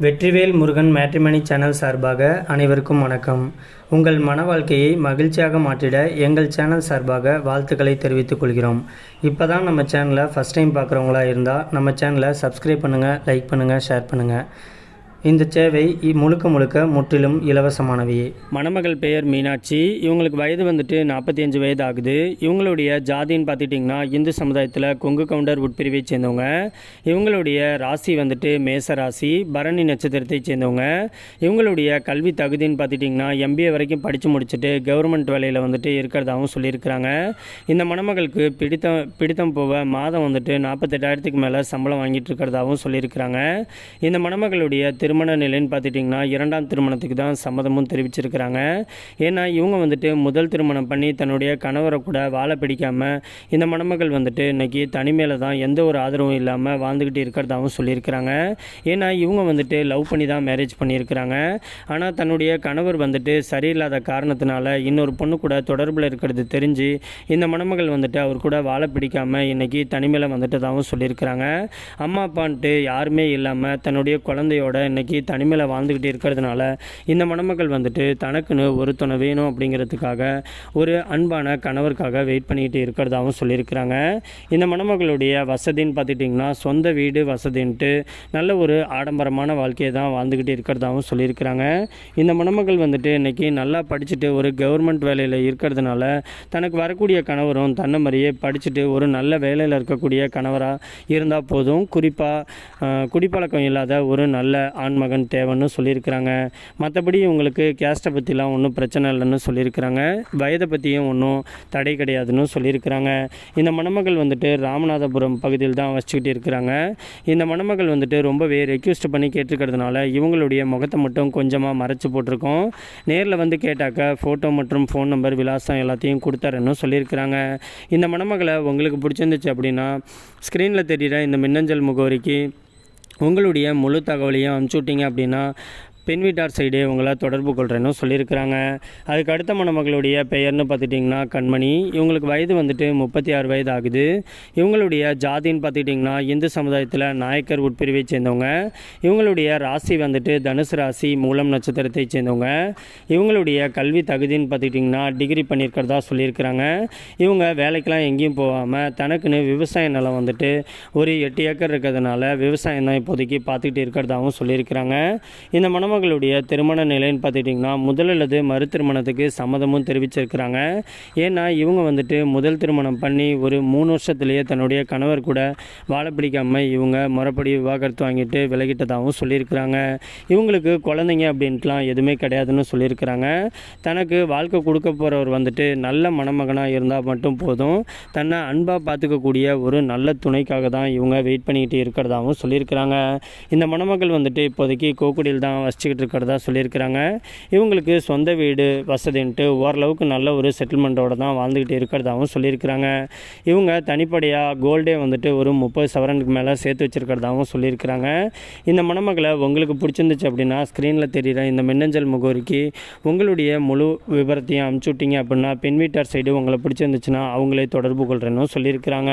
Vetrivel Murugan matrimony channel சார்பாக அனைவருக்கும் வணக்கம். உங்கள் மன வாழ்க்கையை மகிழ்ச்சியாக மாற்றிட எங்கள் சேனல் சார்பாக வாழ்த்துக்களை தெரிவித்துக் கொள்கிறோம். இப்போ தான் நம்ம சேனலை ஃபஸ்ட் டைம் பார்க்குறவங்களா இருந்தால் நம்ம சேனலை சப்ஸ்கிரைப் பண்ணுங்கள், லைக் பண்ணுங்கள், ஷேர் பண்ணுங்கள். இந்த சேவை முழுக்க முற்றிலும் இலவசமானவையே. மணமகள் பெயர் மீனாட்சி. இவங்களுக்கு வயது 45 வயது ஆகுது. இவங்களுடைய ஜாதின்னு பார்த்துட்டிங்கன்னா இந்து சமுதாயத்தில் கொங்கு கவுண்டர் உட்பிரிவை சேர்ந்தவங்க. இவங்களுடைய ராசி மேச ராசி, பரணி நட்சத்திரத்தை சேர்ந்தவங்க. இவங்களுடைய கல்வி தகுதின்னு பார்த்துட்டிங்கன்னா MBA வரைக்கும் படித்து முடிச்சுட்டு கவர்மெண்ட் வேலையில் இருக்கிறதாகவும் சொல்லியிருக்கிறாங்க. இந்த மணமகளுக்கு பிடித்தம் போக மாதம் 48,000க்கு மேலே சம்பளம் வாங்கிட்டு இருக்கிறதாகவும் சொல்லியிருக்கிறாங்க. இந்த மணமகளுடைய திருமண நிலைன்னு பார்த்துட்டிங்கன்னா 2ஆம் திருமணத்துக்கு தான் சம்மதமும் தெரிவிச்சிருக்கிறாங்க. ஏன்னா இவங்க முதல் திருமணம் பண்ணி தன்னுடைய கணவரை கூட வாழ பிடிக்காமல் இந்த மணமகள் இன்றைக்கி தனிமையில் தான் எந்த ஒரு ஆதரவும் இல்லாமல் வாழ்ந்துக்கிட்டு இருக்கிறதாகவும் சொல்லியிருக்கிறாங்க. ஏன்னா இவங்க லவ் பண்ணி தான் மேரேஜ் பண்ணியிருக்கிறாங்க. ஆனால் தன்னுடைய கணவர் சரியில்லாத காரணத்தினால இன்னொரு பொண்ணு கூட தொடர்பில் இருக்கிறது தெரிஞ்சு இந்த மணமகள் அவர் கூட வாழ பிடிக்காமல் இன்றைக்கி தனிமையில் வந்துட்டதாகவும் சொல்லியிருக்கிறாங்க. அம்மா அப்பான்ட்டு யாருமே இல்லாமல் தன்னுடைய குழந்தையோட இன்றைக்கி தனிமையில் வாழ்ந்துக்கிட்டு இருக்கிறதுனால இந்த மணமகள் தனக்குன்னு ஒரு துணை வேணும் அப்படிங்கிறதுக்காக ஒரு அன்பான கணவருக்காக வெயிட் பண்ணிக்கிட்டு இருக்கிறதாகவும் சொல்லியிருக்கிறாங்க. இந்த மணமகளுடைய வசதின்னு பார்த்துட்டிங்கன்னா சொந்த வீடு வசதின்ட்டு நல்ல ஒரு ஆடம்பரமான வாழ்க்கையை தான் வாழ்ந்துக்கிட்டு இருக்கிறதாகவும் சொல்லியிருக்கிறாங்க. இந்த மணமகள் இன்றைக்கி நல்லா படிச்சுட்டு ஒரு கவர்மெண்ட் வேலையில் இருக்கிறதுனால தனக்கு வரக்கூடிய கணவரும் தன்னை மாதிரியே படிச்சுட்டு ஒரு நல்ல வேலையில் இருக்கக்கூடிய கணவராக இருந்தால் போதும். குறிப்பாக குடிப்பழக்கம் இல்லாத ஒரு நல்ல ஆண்மகன் தேவைன்னு சொல்லியிருக்கிறாங்க. மற்றபடி இவங்களுக்கு கேஸ்ட்டை பற்றிலாம் ஒன்றும் பிரச்சனை இல்லைன்னு சொல்லியிருக்கிறாங்க. வயதை பற்றியும் ஒன்றும் தடை கிடையாதுன்னு சொல்லியிருக்கிறாங்க. இந்த மணமகள் ராமநாதபுரம் பகுதியில் தான் வச்சுக்கிட்டு இருக்கிறாங்க. இந்த மணமகள் ரொம்பவே ரெக்வெஸ்ட் பண்ணி கேட்டிருக்கிறதுனால இவங்களுடைய முகத்தை மட்டும் கொஞ்சமாக மறைச்சி போட்டிருக்கோம். நேரில் கேட்டாக்க ஃபோட்டோ மற்றும் ஃபோன் நம்பர் விலாசம் எல்லாத்தையும் கொடுத்தாருன்னு சொல்லியிருக்கிறாங்க. இந்த மணமகளை உங்களுக்கு பிடிச்சிருந்துச்சு அப்படின்னா ஸ்க்ரீனில் தெரிகிற இந்த மின்னஞ்சல் முகவரிக்கு உங்களுடைய முழு தகவலையும் அனுப்பிச்சி விட்டீங்க அப்படின்னா பெண் வீட்டார் சைடே உங்களை தொடர்பு கொள்கிறேன்னு சொல்லியிருக்கிறாங்க. அதுக்கு அடுத்த மணமகளுடைய பெயர்னு பார்த்துட்டிங்கன்னா கண்மணி. இவங்களுக்கு வயது 36 வயது ஆகுது. இவங்களுடைய ஜாதின்னு பார்த்துட்டிங்கன்னா இந்து சமுதாயத்தில் நாயக்கர் உட்பிரிவை சேர்ந்தவங்க. இவங்களுடைய ராசி தனுசு ராசி, மூலம் நட்சத்திரத்தை சேர்ந்தவங்க. இவங்களுடைய கல்வி தகுதின்னு பார்த்துட்டிங்கன்னா டிகிரி பண்ணியிருக்கிறதா சொல்லியிருக்கிறாங்க. இவங்க வேலைக்கெலாம் எங்கேயும் போகாமல் தனக்குன்னு விவசாய நிலம் ஒரு 8 ஏக்கர் இருக்கிறதுனால விவசாயம் தான் இப்போதைக்கு பார்த்துக்கிட்டு இருக்கிறதாகவும் சொல்லியிருக்கிறாங்க. இந்த மணமகளுடைய திருமண நிலைன்னு பார்த்துட்டிங்கன்னா முதல் அல்லது மறு திருமணத்துக்கு சம்மதமும் தெரிவிச்சிருக்கிறாங்க. ஏன்னா இவங்க முதல் திருமணம் பண்ணி ஒரு 3 வருஷத்துலேயே தன்னுடைய கணவர் கூட வாழ பிடிக்காமல் இவங்க முறைப்படி விவாகரத்து வாங்கிட்டு விலகிட்டதாகவும் சொல்லியிருக்கிறாங்க. இவங்களுக்கு குழந்தைங்க அப்படின்ட்டுலாம் எதுவுமே கிடையாதுன்னு சொல்லியிருக்கிறாங்க. தனக்கு வாழ்க்கை கொடுக்க போகிறவர் நல்ல மணமகனாக இருந்தால் மட்டும் போதும், தன்னை அன்பாக பார்த்துக்கக்கூடிய ஒரு நல்ல துணைக்காக தான் இவங்க வெயிட் பண்ணிக்கிட்டு இருக்கிறதாகவும் சொல்லியிருக்கிறாங்க. இந்த மணமகள் இப்போதைக்கு கோக்குடியில் தான் வச்சுக்கிட்டு இருக்கிறதா சொல்லியிருக்கிறாங்க. இவங்களுக்கு சொந்த வீடு வசதின்ட்டு ஓரளவுக்கு நல்ல ஒரு செட்டில்மெண்ட்டோடு தான் வாழ்ந்துக்கிட்டு இருக்கிறதாகவும் சொல்லியிருக்கிறாங்க. இவங்க தனிப்படையாக கோல்டே ஒரு 30 சவரனுக்கு மேலே சேர்த்து வச்சுருக்கிறதாகவும் சொல்லியிருக்கிறாங்க. இந்த மணமகளை உங்களுக்கு பிடிச்சிருந்துச்சு அப்படின்னா ஸ்க்ரீனில் தெரிகிற இந்த மின்னஞ்சல் முகவரிக்கு உங்களுடைய முழு விவரத்தையும் அனுப்பிச்சி விட்டீங்க அப்படின்னா பெண் வீட்டார் சைடு உங்களை பிடிச்சிருந்துச்சுன்னா அவங்களே தொடர்பு கொள்கிறேன்னு சொல்லியிருக்கிறாங்க.